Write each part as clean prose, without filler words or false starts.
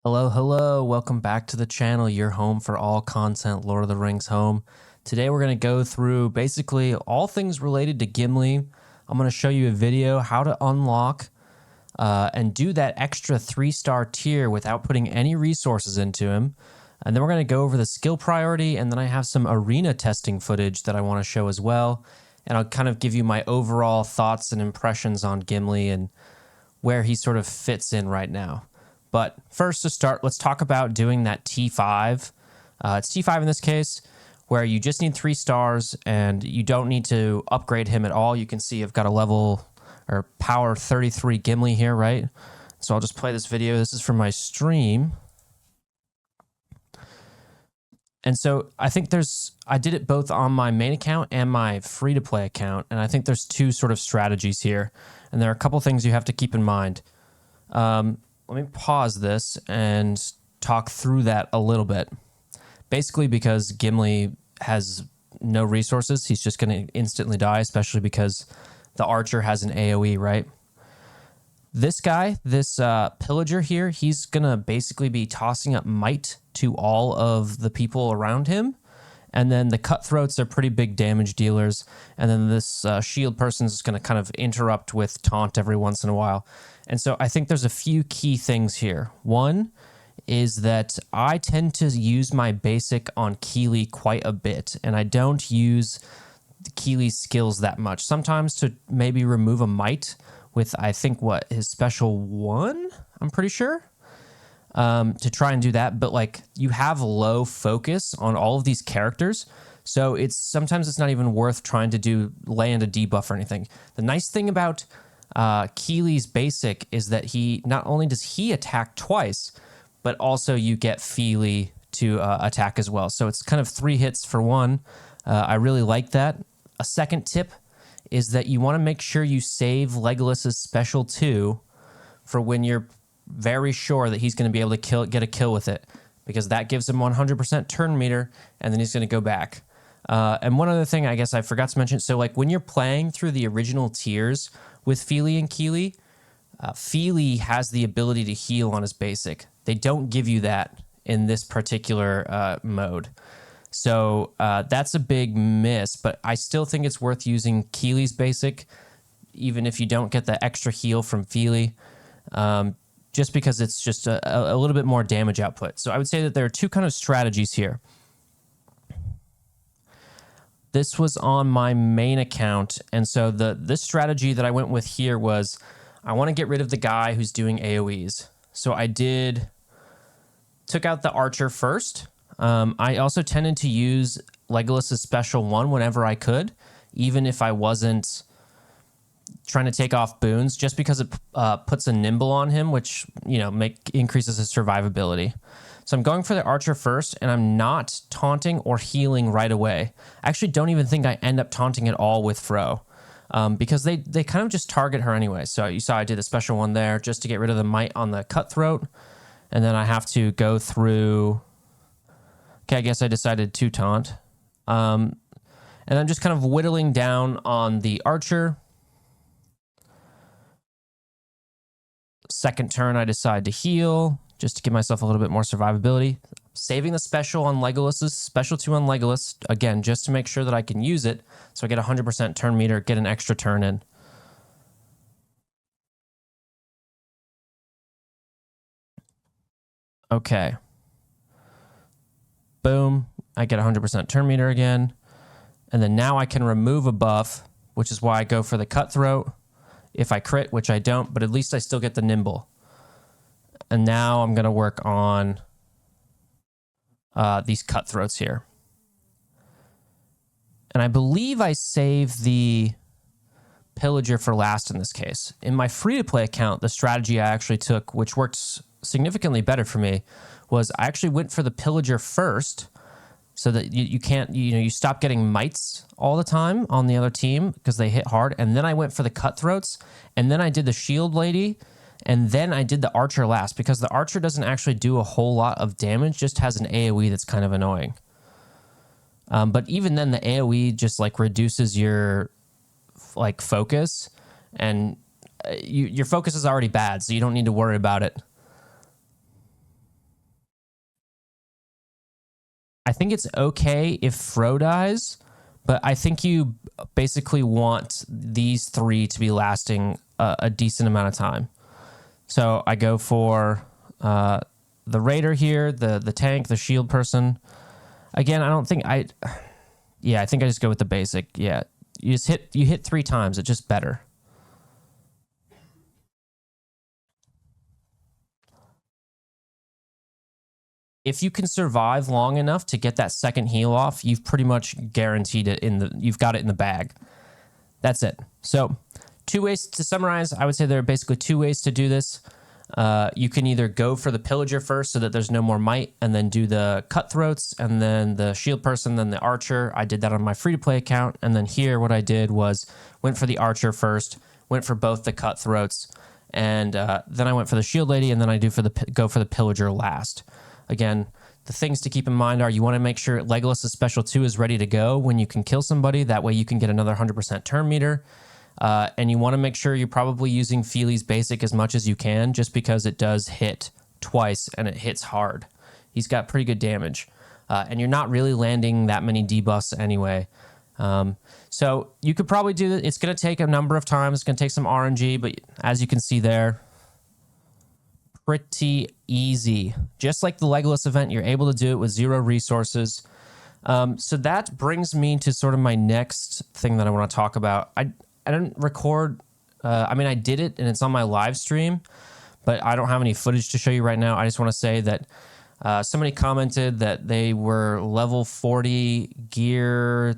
Hello, hello. Welcome back to the channel, your home for all content Lord of the Rings home. Today we're going to go through basically all things related to Gimli. I'm going to show you a video how to unlock and do that extra 3-star tier without putting any resources into him. And then we're going to go over the skill priority, and then I have some arena testing footage that I want to show as well. And I'll kind of give you my overall thoughts and impressions on Gimli and where he sort of fits in right now. But first to start, let's talk about doing that T5. It's T5 in this case, where you just need 3 stars and you don't need to upgrade him at all. You can see I've got a level or power 33 Gimli here, right? So I'll just play this video. This is from my stream. And so I think I did it both on my main account and my free-to-play account. And I think there's 2 sort of strategies here. And there are a couple things you have to keep in mind. Let me pause this and talk through that a little bit. Basically, because Gimli has no resources, he's just going to instantly die, especially because the archer has an AoE, right? This guy, this pillager here, he's going to basically be tossing up might to all of the people around him. And then the cutthroats are pretty big damage dealers. And then this shield person is going to kind of interrupt with taunt every once in a while. And so I think there's a few key things here. One is that I tend to use my basic on Keely quite a bit. And I don't use Keely's skills that much. Sometimes to maybe remove a might with, I think, his special 1, I'm pretty sure. To try and do that, but like you have low focus on all of these characters, so sometimes it's not even worth trying to land a debuff or anything. The nice thing about Keely's basic is that he not only does he attack twice, but also you get Feely to attack as well. So it's kind of 3 hits for 1. I really like that. A second tip is that you want to make sure you save Legolas's special 2 for when you're very sure that he's going to be able to get a kill with it, because that gives him 100% turn meter, and then he's going to go back. And one other thing I guess I forgot to mention, so like when you're playing through the original tiers with Feely and Keely, Feely has the ability to heal on his basic. They don't give you that in this particular mode. So that's a big miss, but I still think it's worth using Keely's basic, even if you don't get the extra heal from Feely. Just because it's just a little bit more damage output. So I would say that there are 2 kind of strategies here. This was on my main account, and so this strategy that I went with here was I want to get rid of the guy who's doing AoEs. So I took out the archer first. I also tended to use Legolas's special 1 whenever I could, even if I wasn't trying to take off boons, just because it puts a nimble on him, which, you know, increases his survivability. So I'm going for the archer first, and I'm not taunting or healing right away. I actually don't even think I end up taunting at all with Fro, because they kind of just target her anyway. So you saw I did a special 1 there just to get rid of the might on the cutthroat, and then I have to go through. Okay, I guess I decided to taunt, and I'm just kind of whittling down on the archer. Second turn, I decide to heal just to give myself a little bit more survivability. Saving the special on Legolas's special 2 on Legolas, again, just to make sure that I can use it so I get 100% turn meter, get an extra turn in. Okay. Boom. I get 100% turn meter again. And then now I can remove a buff, which is why I go for the cutthroat. If I crit, which I don't, but at least I still get the nimble. And now I'm going to work on these cutthroats here. And I believe I saved the pillager for last in this case. In my free-to-play account, the strategy I actually took, which works significantly better for me, was I actually went for the pillager first, so that you can't, you stop getting mites all the time on the other team because they hit hard. And then I went for the cutthroats, and then I did the shield lady, and then I did the archer last, because the archer doesn't actually do a whole lot of damage, just has an AoE that's kind of annoying. But even then, the AoE just like reduces your like focus, and your focus is already bad, so you don't need to worry about it. I think it's okay if Fro dies, but I think you basically want these three to be lasting a decent amount of time. So I go for the Raider here, the tank, the shield person. Again, I think I just go with the basic. Yeah, you hit 3 times. It's just better. If you can survive long enough to get that second heal off, you've pretty much guaranteed it you've got it in the bag. That's it. So 2 ways to summarize. I would say there are basically 2 ways to do this. You can either go for the pillager first so that there's no more might, and then do the cutthroats, and then the shield person, then the archer. I did that on my free-to-play account, and then here what I did was went for the archer first, went for both the cutthroats, and then I went for the shield lady, and then I go for the pillager last. Again, the things to keep in mind are you want to make sure Legolas' special 2 is ready to go when you can kill somebody. That way you can get another 100% turn meter. And you want to make sure you're probably using Feely's basic as much as you can, just because it does hit twice and it hits hard. He's got pretty good damage. And you're not really landing that many debuffs anyway. So you could probably do it. It's going to take a number of times. It's going to take some RNG, but as you can see there, pretty easy. Just like the Legolas event, you're able to do it with 0 resources. So that brings me to sort of my next thing that I want to talk about. I didn't record, I did it and it's on my live stream, but I don't have any footage to show you right now. I just want to say that somebody commented that they were level 40 gear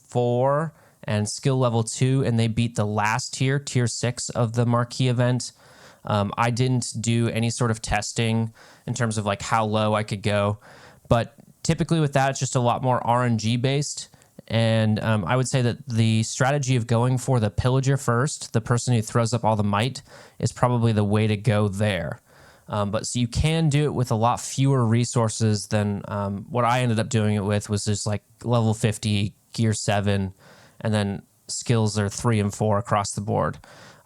4 and skill level 2, and they beat the last tier 6 of the marquee event. I didn't do any sort of testing in terms of like how low I could go, but typically with that, it's just a lot more RNG based. And I would say that the strategy of going for the pillager first, the person who throws up all the might, is probably the way to go there. But so you can do it with a lot fewer resources than what I ended up doing it with, was just like level 50, gear 7, and then skills are 3 and 4 across the board.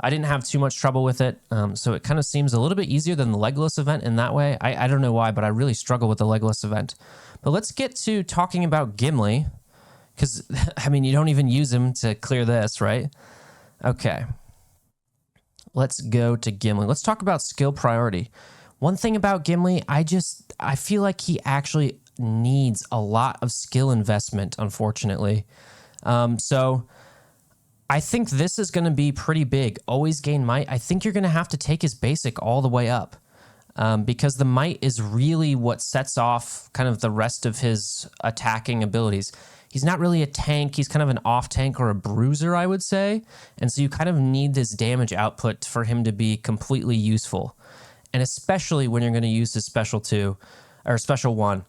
I didn't have too much trouble with it, so it kind of seems a little bit easier than the Legolas event in that way. I don't know why, but I really struggle with the Legolas event. But let's get to talking about Gimli, because, you don't even use him to clear this, right? Okay. Let's go to Gimli. Let's talk about skill priority. One thing about Gimli, I feel like he actually needs a lot of skill investment, unfortunately. So I think this is going to be pretty big. Always gain might. I think you're going to have to take his basic all the way up, because the might is really what sets off kind of the rest of his attacking abilities. He's not really a tank. He's kind of an off tank or a bruiser, I would say. And so you kind of need this damage output for him to be completely useful. And especially when you're going to use his special 2 or special 1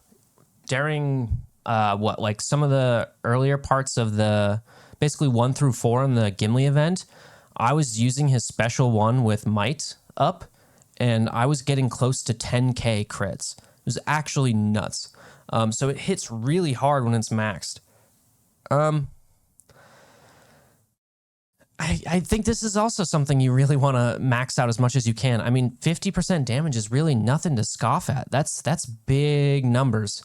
during some of the earlier parts of the basically 1 through 4 in the Gimli event. I was using his special 1 with might up, and I was getting close to 10k crits. It was actually nuts. So it hits really hard when it's maxed. I think this is also something you really want to max out as much as you can. 50% damage is really nothing to scoff at. That's big numbers.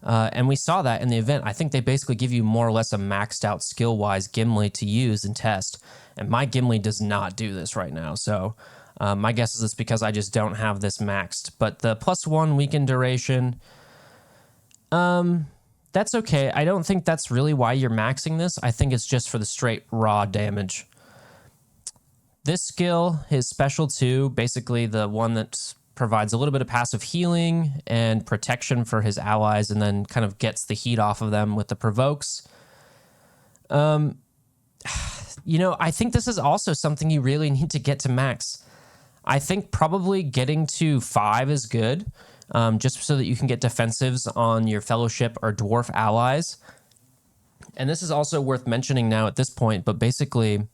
And we saw that in the event. I think they basically give you more or less a maxed out skill-wise Gimli to use and test. And my Gimli does not do this right now. So my guess is it's because I just don't have this maxed. But the +1 weakened duration, that's okay. I don't think that's really why you're maxing this. I think it's just for the straight raw damage. This skill, his special 2, basically the one that provides a little bit of passive healing and protection for his allies, and then kind of gets the heat off of them with the provokes. I think this is also something you really need to get to max. I think probably getting to 5 is good, just so that you can get defensives on your fellowship or dwarf allies. And this is also worth mentioning now at this point, but basically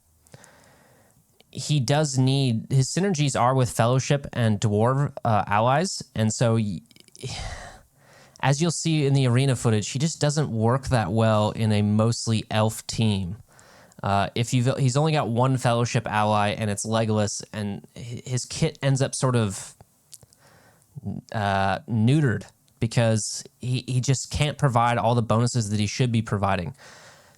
he does need, his synergies are with fellowship and dwarf allies. And so as you'll see in the arena footage, he just doesn't work that well in a mostly elf team. He's only got 1 fellowship ally, and it's Legolas, and his kit ends up sort of neutered because he just can't provide all the bonuses that he should be providing.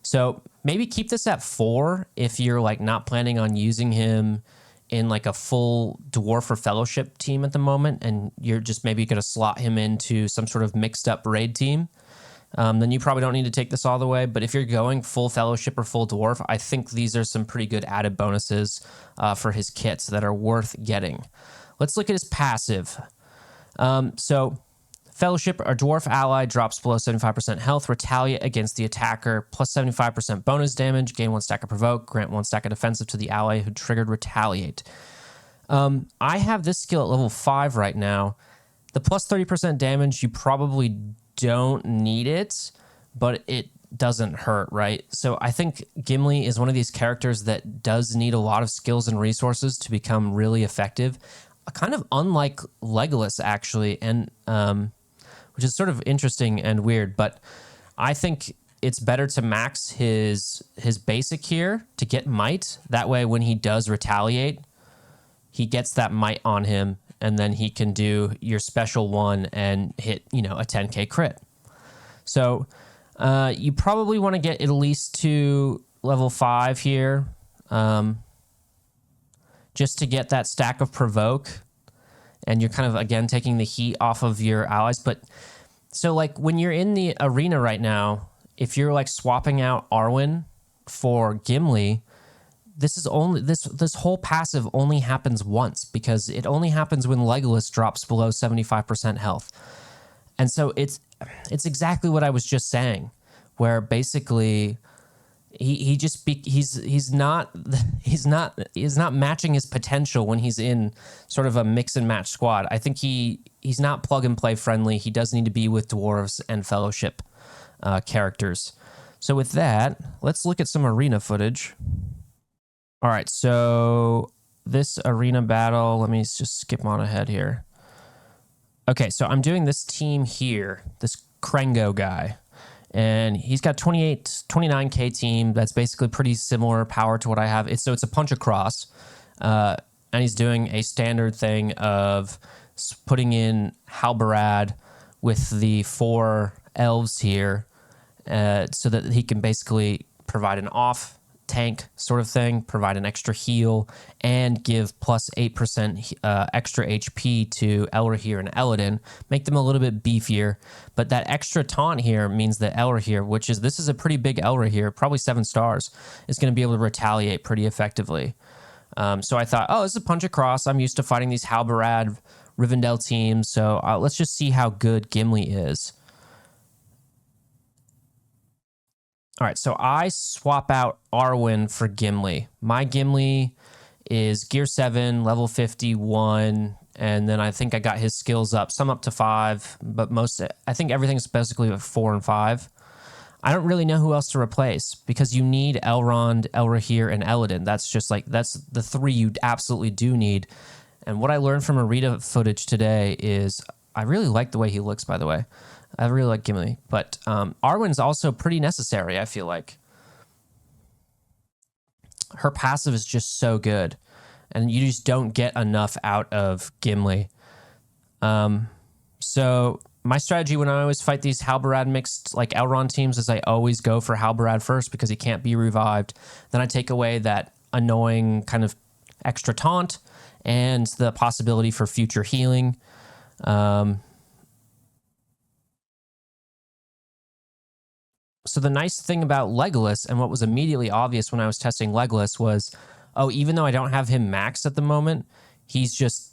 So maybe keep this at 4 if you're like not planning on using him in like a full dwarf or fellowship team at the moment, and you're just maybe going to slot him into some sort of mixed up raid team. Then you probably don't need to take this all the way. But if you're going full fellowship or full dwarf, I think these are some pretty good added bonuses for his kits that are worth getting. Let's look at his passive. So fellowship or dwarf ally drops below 75% health, retaliate against the attacker, plus 75% bonus damage, gain 1 stack of provoke, grant 1 stack of defensive to the ally who triggered retaliate. I have this skill at level 5 right now. The plus 30% damage, you probably don't need it, but it doesn't hurt, right? So I think Gimli is one of these characters that does need a lot of skills and resources to become really effective, kind of unlike Legolas, actually, and which is sort of interesting and weird, but I think it's better to max his basic here to get might. That way, when he does retaliate, he gets that might on him, and then he can do your special one and hit, a 10k crit. So you probably want to get at least to level 5 here, just to get that stack of provoke, and you're kind of, again, taking the heat off of your allies. But so like when you're in the arena right now, if you're like swapping out Arwen for Gimli, this is only this whole passive only happens once, because it only happens when Legolas drops below 75% health. And so it's exactly what I was just saying, where basically he's not matching his potential when he's in sort of a mix and match squad. I think he's not plug and play friendly. He does need to be with dwarves and fellowship characters. So with that, let's look at some arena footage. All right, so this arena battle, let me just skip on ahead here. Okay, so I'm doing this team here, this Krengo guy, and he's got 29k team. That's basically pretty similar power to what I have. It's a punch across, and he's doing a standard thing of putting in Halbarad with the 4 elves here, so that he can basically provide an off tank sort of thing, provide an extra heal, and give plus 8% extra HP to Elrohir and Elladan, make them a little bit beefier. But that extra taunt here means that Elrohir, this is a pretty big Elrohir, probably 7 stars, is going to be able to retaliate pretty effectively. So I thought, this is a punch across. I'm used to fighting these Halbarad Rivendell teams, so let's just see how good Gimli is. All right, so I swap out Arwen for Gimli. My Gimli is gear 7, level 51, and then I think I got his skills up, some up to 5, but I think everything's basically at 4 and 5. I don't really know who else to replace, because you need Elrond, Elrohir, and Elladan. That's the 3 you absolutely do need. And what I learned from arena footage today is I really like the way he looks, by the way. I really like Gimli, but Arwen's also pretty necessary, I feel like. Her passive is just so good, and you just don't get enough out of Gimli. So my strategy when I always fight these Halbarad mixed like Elrond teams is I always go for Halbarad first, because he can't be revived. Then I take away that annoying kind of extra taunt and the possibility for future healing. So the nice thing about Legolas, and what was immediately obvious when I was testing Legolas, was, even though I don't have him maxed at the moment, he's just,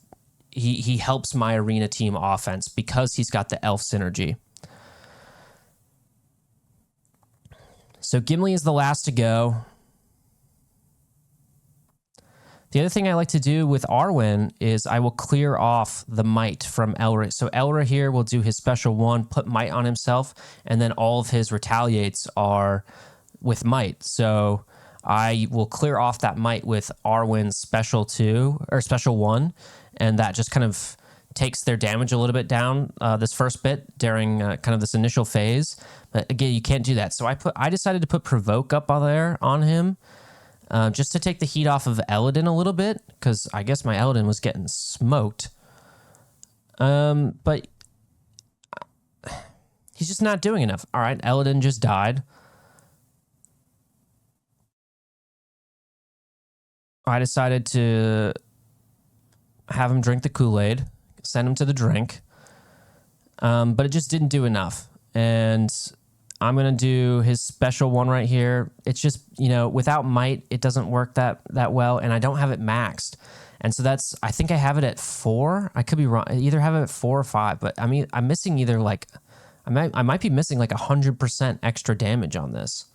he helps my arena team offense because he's got the elf synergy. So Gimli is the last to go. The other thing I like to do with Arwen is I will clear off the might from Elrohir. So Elrohir will do his special one, put might on himself, and then all of his retaliates are with might. So I will clear off that might with Arwen's special 2 or special 1, and that just kind of takes their damage a little bit down this first bit during kind of this initial phase. But again, you can't do that. So I decided to put provoke up there on him. Just to take the heat off of Elladan a little bit, because I guess my Elladan was getting smoked. But He's just not doing enough. All right, Eladin just died. I decided to have him drink the Kool-Aid, send him to the drink, but it just didn't do enough. And I'm going to do his special one right here. It's just, without might, it doesn't work that well, and I don't have it maxed. And so I think I have it at 4. I could be wrong. I either have it at 4 or 5, but I mean, I'm missing either I might be missing 100% extra damage on this.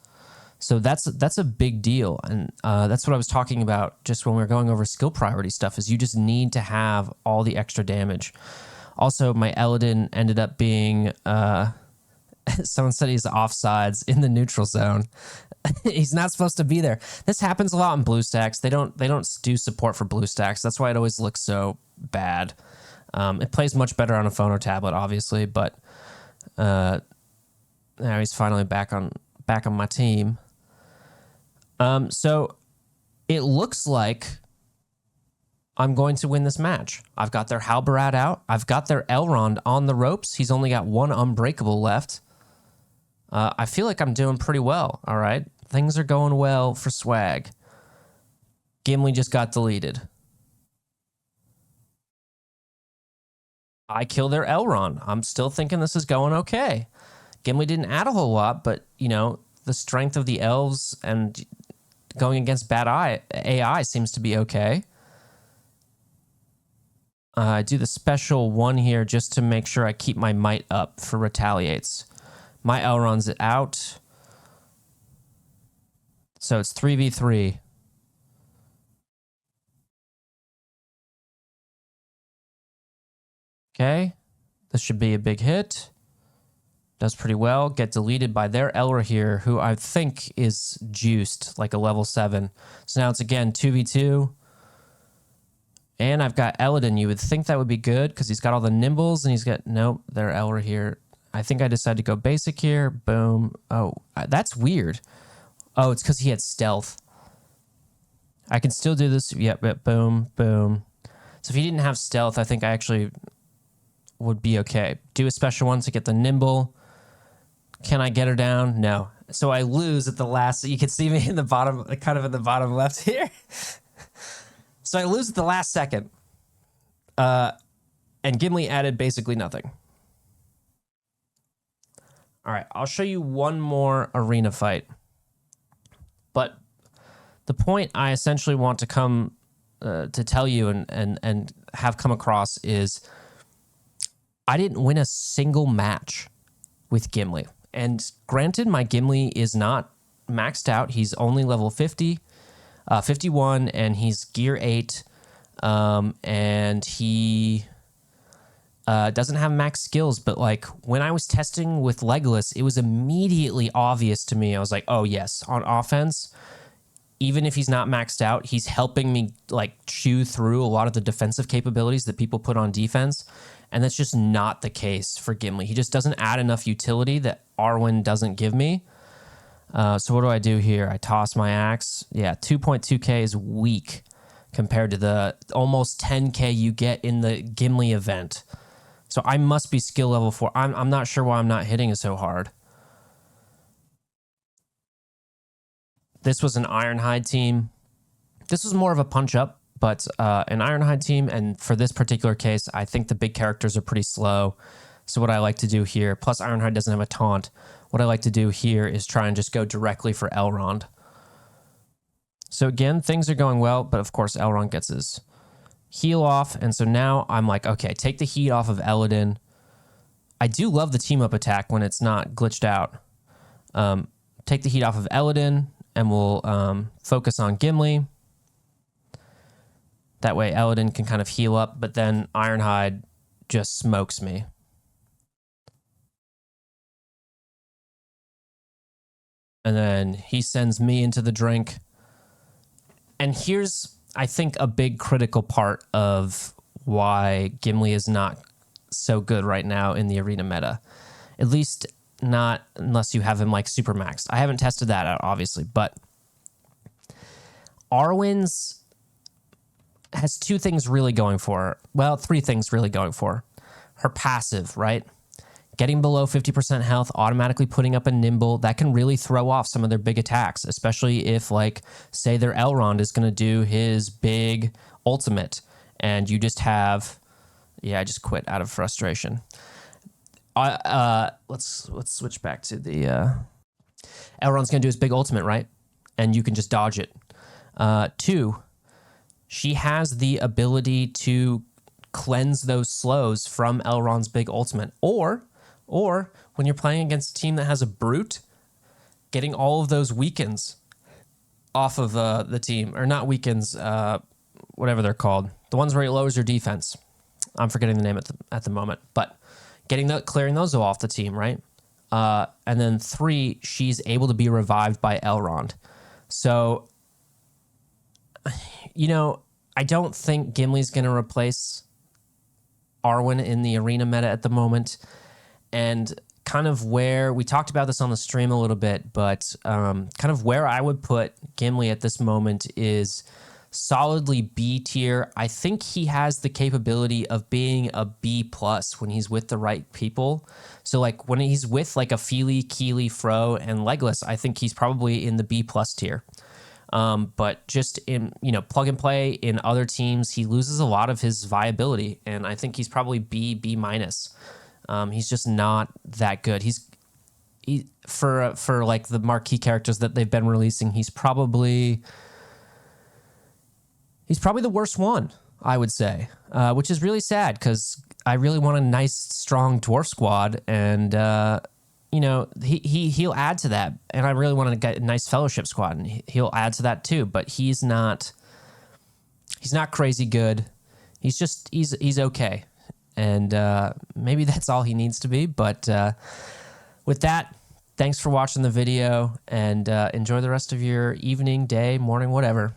So that's a big deal. And that's what I was talking about just when we were going over skill priority stuff, is you just need to have all the extra damage. Also, my Eladin ended up being, someone said he's offsides in the neutral zone. He's not supposed to be there. This happens a lot in BlueStacks. They don't do support for BlueStacks. That's why it always looks so bad. It plays much better on a phone or tablet, obviously, but now he's finally back on my team. So it looks like I'm going to win this match. I've got their Halbarad out. I've got their Elrond on the ropes. He's only got 1 Unbreakable left. I feel like I'm doing pretty well, all right? Things are going well for Swag. Gimli just got deleted. I kill their Elrond. I'm still thinking this is going okay. Gimli didn't add a whole lot, but, the strength of the elves and going against bad AI seems to be okay. I do the special one here just to make sure I keep my might up for retaliates. My Elrond's out. So it's 3v3. Okay. This should be a big hit. Does pretty well. Get deleted by their Elra here, who I think is juiced, like a level 7. So now it's again 2v2. And I've got Eladin. You would think that would be good because he's got all the nimbles and he's got... Nope, their Elra here. I think I decided to go basic here. Boom. Oh, that's weird. Oh, it's because he had stealth. I can still do this. Yep, boom, boom. So if he didn't have stealth, I think I actually would be okay. Do a special one to get the nimble. Can I get her down? No. So I lose at the last... You can see me in the bottom, kind of in the bottom left here. So I lose at the last second. And Gimli added basically nothing. All right, I'll show you one more arena fight. But the point I essentially want to come to tell you and have come across is I didn't win a single match with Gimli. And granted, my Gimli is not maxed out. He's only level 50, 51, and he's gear 8. And he... doesn't have max skills, but like when I was testing with Legolas, it was immediately obvious to me. I was like, oh yes, on offense, even if he's not maxed out, he's helping me like chew through a lot of the defensive capabilities that people put on defense. And that's just not the case for Gimli. He just doesn't add enough utility that Arwen doesn't give me. So what do I do here? I toss my axe. Yeah, 2.2k is weak compared to the almost 10k you get in the Gimli event. So I must be skill level 4. I'm not sure why I'm not hitting it so hard. This was an Ironhide team. This was more of a punch-up, but an Ironhide team, and for this particular case, I think the big characters are pretty slow. So what I like to do here, plus Ironhide doesn't have a taunt, what I like to do here is try and just go directly for Elrond. So again, things are going well, but of course Elrond gets his heal off, and so now I'm like, okay, take the heat off of Eladin. I do love the team-up attack when it's not glitched out. Take the heat off of Eladin, and we'll focus on Gimli. That way Eladin can kind of heal up, but then Ironhide just smokes me. And then he sends me into the drink. And here's, I think, a big critical part of why Gimli is not so good right now in the arena meta. At least not unless you have him like super maxed. I haven't tested that out, obviously, but Arwen's has 2 things really going for her. Well, 3 things really going for her. Her passive, right? getting below 50% health, automatically putting up a nimble, that can really throw off some of their big attacks, especially if, like, say their Elrond is going to do his big ultimate and you just have, I just quit out of frustration. Let's switch back to the Elrond's going to do his big ultimate, right? And you can just dodge it. 2, she has the ability to cleanse those slows from Elrond's big ultimate. Or when you're playing against a team that has a brute, getting all of those weakens off of the team. Or not weakens, whatever they're called. The ones where it lowers your defense. I'm forgetting the name at the moment. But clearing those off the team, right? And then 3, she's able to be revived by Elrond. So, I don't think Gimli's going to replace Arwen in the arena meta at the moment. And kind of where, we talked about this on the stream a little bit, but kind of where I would put Gimli at this moment is solidly B tier. I think he has the capability of being a B plus when he's with the right people. So like when he's with like a Feely, Keely, Fro, and Legolas, I think he's probably in the B plus tier. But just in, plug and play in other teams, he loses a lot of his viability. And I think he's probably B minus. He's just not that good. For like the marquee characters that they've been releasing, he's probably the worst one, I would say, which is really sad because I really want a nice, strong dwarf squad. And, he'll add to that. And I really want to get a nice fellowship squad, and he'll add to that too. But he's not crazy good. He's okay. And maybe that's all he needs to be. But with that, thanks for watching the video, and enjoy the rest of your evening, day, morning, whatever.